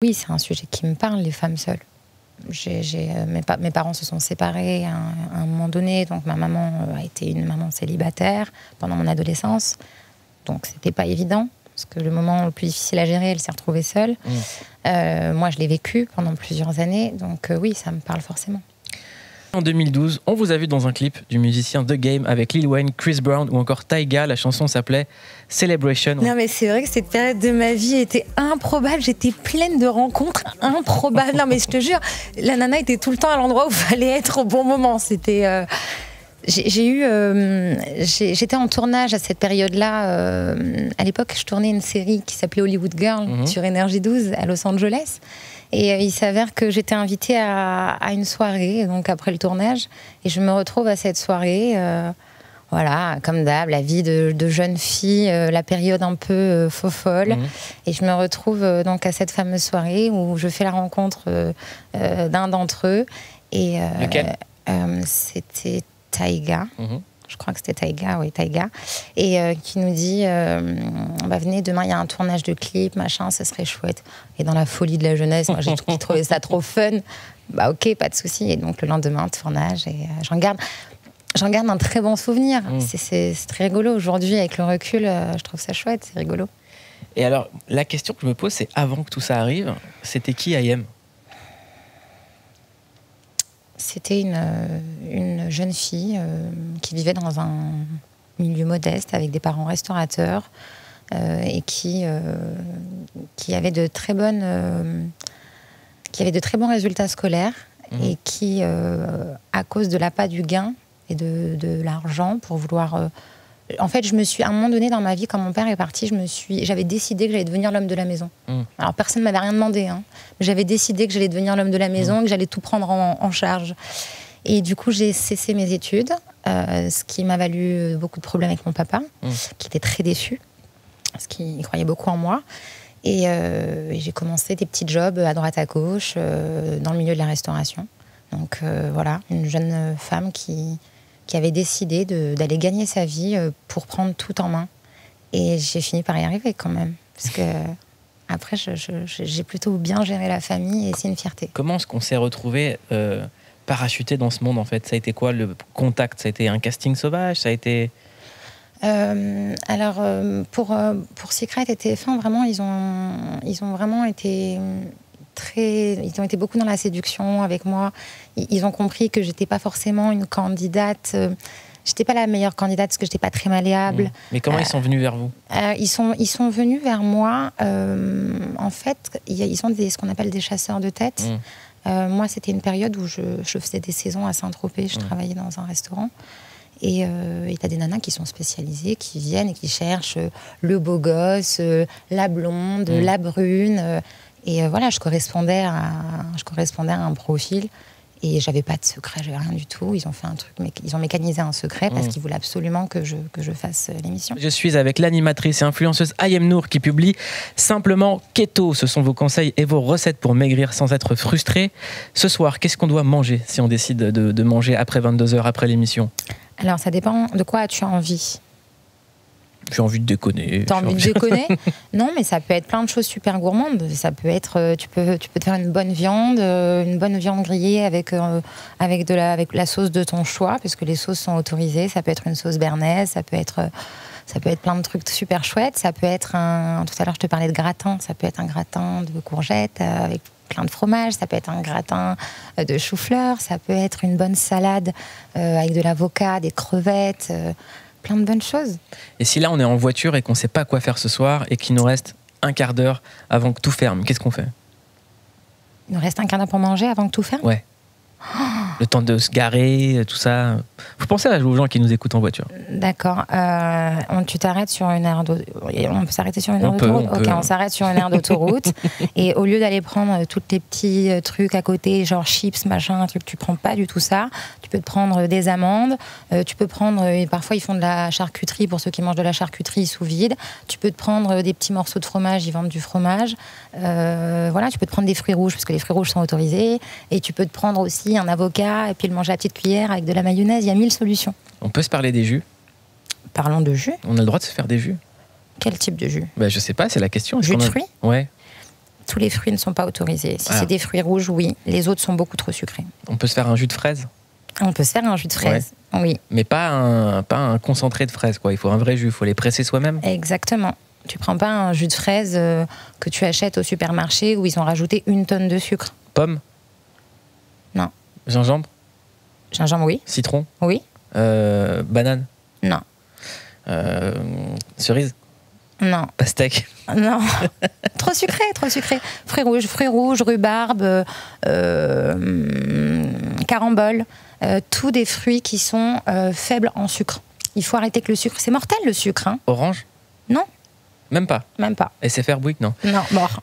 Oui, c'est un sujet qui me parle, les femmes seules. Mes parents se sont séparés à un moment donné, donc ma maman a été une maman célibataire pendant mon adolescence. Donc c'était pas évident, parce que le moment le plus difficile à gérer, elle s'est retrouvée seule. Moi, je l'ai vécu pendant plusieurs années, donc oui, ça me parle forcément. En 2012, on vous a vu dans un clip du musicien The Game avec Lil Wayne, Chris Brown ou encore Tyga. La chanson s'appelait Celebration. Non mais c'est vrai que cette période de ma vie était improbable. J'étais pleine de rencontres improbables. Non mais je te jure, la nana était tout le temps à l'endroit où il fallait être au bon moment. C'était... J'étais en tournage à cette période-là. À l'époque, je tournais une série qui s'appelait Hollywood Girl sur Énergie 12 à Los Angeles. Et il s'avère que j'étais invitée à une soirée, donc après le tournage, et je me retrouve à cette soirée. Voilà, comme d'hab, la vie de jeune fille, la période un peu faux-folle. Et je me retrouve donc à cette fameuse soirée où je fais la rencontre d'un d'entre eux. Et c'était Tyga. Je crois que c'était Tyga, oui, Tyga. Et qui nous dit venez, demain il y a un tournage de clip, machin, ce serait chouette. Et dans la folie de la jeunesse, moi j'ai trouvé ça trop fun. Bah ok, pas de souci. Et donc le lendemain, tournage, et j'en garde un très bon souvenir. C'est très rigolo. Aujourd'hui, avec le recul, je trouve ça chouette, c'est rigolo. Et alors, la question que je me pose, c'est avant que tout ça arrive, c'était qui I.M? C'était une jeune fille qui vivait dans un milieu modeste avec des parents restaurateurs et qui avait de très bons résultats scolaires et qui, à cause de l'appât du gain et de l'argent pour vouloir... En fait, à un moment donné dans ma vie, quand mon père est parti, j'avais décidé que j'allais devenir l'homme de la maison. Alors, personne ne m'avait rien demandé, hein, mais j'avais décidé que j'allais devenir l'homme de la maison, que j'allais tout prendre en charge. Et du coup, j'ai cessé mes études, ce qui m'a valu beaucoup de problèmes avec mon papa, qui était très déçu, parce qu'il croyait beaucoup en moi. Et j'ai commencé des petits jobs à droite à gauche, dans le milieu de la restauration. Donc voilà, une jeune femme qui avait décidé d'aller gagner sa vie pour prendre tout en main. Et j'ai fini par y arriver quand même. Parce que après, j'ai plutôt bien géré la famille et c'est une fierté. Comment est-ce qu'on s'est retrouvés parachutés dans ce monde en fait? Ça a été quoi le contact? Ça a été un casting sauvage? Ça a été... pour Secret et TF1, vraiment, ils ont vraiment été... Ils ont été beaucoup dans la séduction avec moi. Ils ont compris que j'étais pas forcément une candidate. J'étais pas la meilleure candidate parce que j'étais pas très malléable. Mais comment ils sont venus vers vous? Ils sont venus vers moi. En fait, ils sont ce qu'on appelle des chasseurs de tête. Moi, c'était une période où je faisais des saisons à Saint-Tropez. Je travaillais dans un restaurant. Et t'as des nanas qui sont spécialisées, qui viennent et qui cherchent le beau gosse, la blonde, la brune. Et voilà, je correspondais à un profil et j'avais pas de secret, j'avais rien du tout. Ils ont fait un truc, ils ont mécanisé un secret parce qu'ils voulaient absolument que je fasse l'émission. Je suis avec l'animatrice et influenceuse I.M Nour qui publie Simplement Keto. Ce sont vos conseils et vos recettes pour maigrir sans être frustré. Ce soir, qu'est-ce qu'on doit manger si on décide de manger après 22h, après l'émission? Alors, ça dépend de quoi as-tu envie. J'ai envie de déconner. T'as envie de déconner? Non, mais ça peut être plein de choses super gourmandes. Ça peut être, tu peux te faire une bonne viande grillée avec la sauce de ton choix, parce que les sauces sont autorisées. Ça peut être une sauce béarnaise, ça peut être plein de trucs super chouettes. Ça peut être tout à l'heure je te parlais de gratin. Ça peut être un gratin de courgettes avec plein de fromage. Ça peut être un gratin de chou-fleur. Ça peut être une bonne salade avec de l'avocat, des crevettes. Plein de bonnes choses. Et si là on est en voiture et qu'on ne sait pas quoi faire ce soir et qu'il nous reste un quart d'heure avant que tout ferme, qu'est-ce qu'on fait? Il nous reste un quart d'heure pour manger avant que tout ferme? Ouais. Le temps de se garer, tout ça. Faut penser aux gens qui nous écoutent en voiture. D'accord. Tu t'arrêtes sur une aire d'autoroute. On peut s'arrêter sur une aire d'autoroute? Ok, on s'arrête sur une aire d'autoroute. Et au lieu d'aller prendre tous les petits trucs à côté, genre chips, machin, un truc, tu prends pas du tout ça. Tu peux te prendre des amandes. Tu peux prendre, et parfois ils font de la charcuterie pour ceux qui mangent de la charcuterie sous vide. Tu peux te prendre des petits morceaux de fromage, ils vendent du fromage. Voilà, tu peux te prendre des fruits rouges parce que les fruits rouges sont autorisés. Et tu peux te prendre aussi un avocat et puis le manger à la petite cuillère avec de la mayonnaise. Il y a 1000 solutions. On peut se parler des jus? Parlons de jus. On a le droit de se faire des jus. Quel type de jus? Je sais pas, c'est la question. Jus de fruits? Ouais. Tous les fruits ne sont pas autorisés. Si Ah. c'est des fruits rouges, oui. Les autres sont beaucoup trop sucrés. On peut se faire un jus de fraise, On peut se faire un jus de fraise, oui. mais pas un concentré de fraise, quoi. Il faut un vrai jus, il faut les presser soi-même. Exactement. Tu prends pas un jus de fraise que tu achètes au supermarché où ils ont rajouté 1 tonne de sucre. Pomme? Non. Gingembre? Gingembre, oui. Citron? Oui. Banane? Non. Cerise? Non. Pastèque? Non. Trop sucré, trop sucré. Fruits rouges, rhubarbe, carambole, tous des fruits qui sont faibles en sucre. Il faut arrêter que le sucre. C'est mortel le sucre, hein. Orange? Non, Même pas. même pas. SFR Bouygues, non. Non, mort.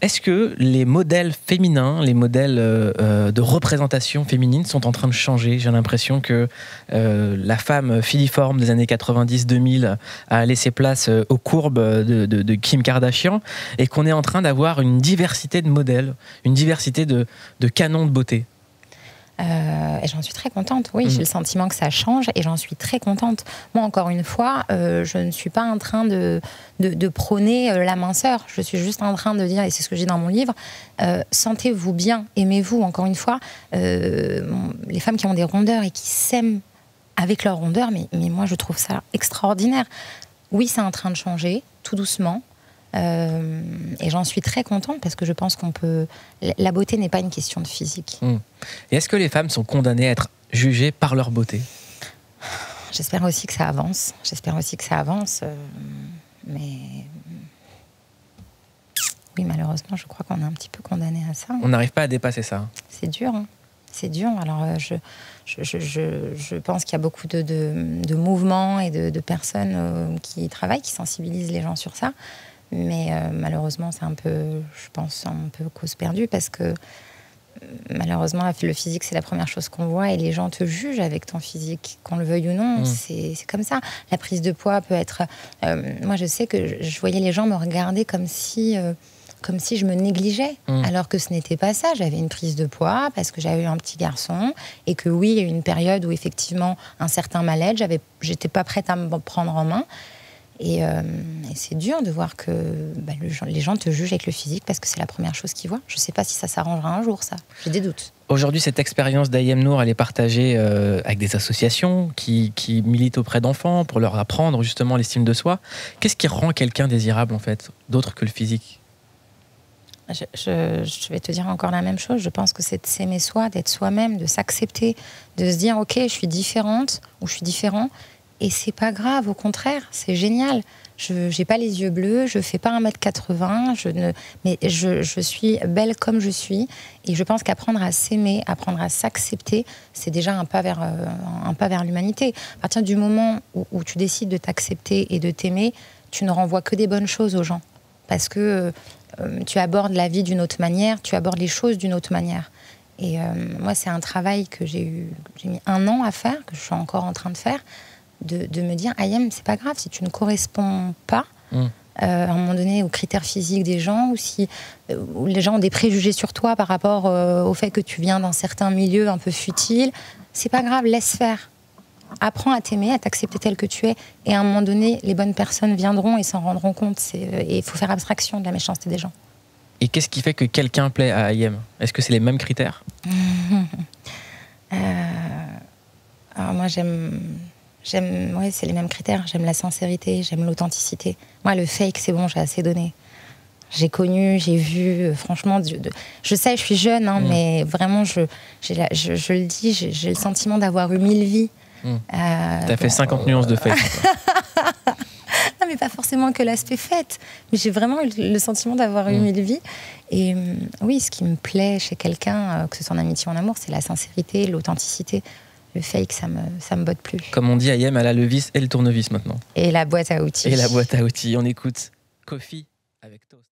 Est-ce que les modèles féminins, les modèles de représentation féminine sont en train de changer? J'ai l'impression que la femme filiforme des années 90-2000 a laissé place aux courbes de Kim Kardashian et qu'on est en train d'avoir une diversité de modèles, une diversité de canons de beauté. Et j'en suis très contente, oui, j'ai le sentiment que ça change et j'en suis très contente. Moi, encore une fois, je ne suis pas en train de prôner la minceur, je suis juste en train de dire, et c'est ce que j'ai dans mon livre, sentez-vous bien, aimez-vous, encore une fois, les femmes qui ont des rondeurs et qui s'aiment avec leurs rondeurs, mais moi je trouve ça extraordinaire. Oui, c'est en train de changer, tout doucement. Et j'en suis très contente parce que je pense qu'on peut. La beauté n'est pas une question de physique. Et est-ce que les femmes sont condamnées à être jugées par leur beauté? J'espère aussi que ça avance. Mais oui, malheureusement, je crois qu'on est un petit peu condamné à ça. On n'arrive pas à dépasser ça. C'est dur. Hein. C'est dur. Alors, je pense qu'il y a beaucoup de mouvements et de personnes qui travaillent, qui sensibilisent les gens sur ça. Mais malheureusement, c'est un peu, je pense, un peu cause perdue parce que malheureusement, le physique, c'est la première chose qu'on voit et les gens te jugent avec ton physique, qu'on le veuille ou non. C'est comme ça. La prise de poids peut être... moi, je sais que je voyais les gens me regarder comme si je me négligeais, alors que ce n'était pas ça. J'avais une prise de poids parce que j'avais eu un petit garçon et que oui, il y a eu une période où effectivement, un certain mal-être, j'étais pas prête à me prendre en main. Et c'est dur de voir que les gens te jugent avec le physique parce que c'est la première chose qu'ils voient. Je ne sais pas si ça s'arrangera un jour, ça. J'ai des doutes. Aujourd'hui, cette expérience d'Ayem Nour, elle est partagée avec des associations qui militent auprès d'enfants pour leur apprendre justement l'estime de soi. Qu'est-ce qui rend quelqu'un désirable, en fait, d'autre que le physique? Je vais te dire encore la même chose. Je pense que c'est de s'aimer soi, d'être soi-même, de s'accepter, de se dire « Ok, je suis différente ou je suis différent ». Et c'est pas grave, au contraire, c'est génial. Je n'ai pas les yeux bleus, je fais pas 1m80, mais je suis belle comme je suis. Et je pense qu'apprendre à s'aimer, apprendre à s'accepter, c'est déjà un pas vers l'humanité. À partir du moment où tu décides de t'accepter et de t'aimer, tu ne renvoies que des bonnes choses aux gens. Parce que tu abordes la vie d'une autre manière, tu abordes les choses d'une autre manière. Et moi, c'est un travail que j'ai mis 1 an à faire, que je suis encore en train de faire, de me dire, Ayem, c'est pas grave, si tu ne corresponds pas à un moment donné aux critères physiques des gens, ou si les gens ont des préjugés sur toi par rapport au fait que tu viens d'un certain milieu un peu futile, c'est pas grave, laisse faire. Apprends à t'aimer, à t'accepter tel que tu es, et à un moment donné, les bonnes personnes viendront et s'en rendront compte. Et il faut faire abstraction de la méchanceté des gens. Et qu'est-ce qui fait que quelqu'un plaît à Ayem? Est-ce que c'est les mêmes critères? Alors moi, ouais, c'est les mêmes critères. J'aime la sincérité, j'aime l'authenticité. Moi, le fake, c'est bon, j'ai assez donné. J'ai connu, j'ai vu, franchement, je sais, je suis jeune, hein, mais vraiment, je le dis, j'ai le sentiment d'avoir eu 1000 vies. T'as fait 50 nuances de fake. Non, mais pas forcément que l'aspect fête. Mais j'ai vraiment eu le sentiment d'avoir eu 1000 vies. Et oui, ce qui me plaît chez quelqu'un, que ce soit en amitié ou en amour, c'est la sincérité, l'authenticité. Le fake, ça me botte plus. Comme on dit, Ayem, elle a le vis et le tournevis maintenant. Et la boîte à outils. Et la boîte à outils. On écoute Kofi avec Toast.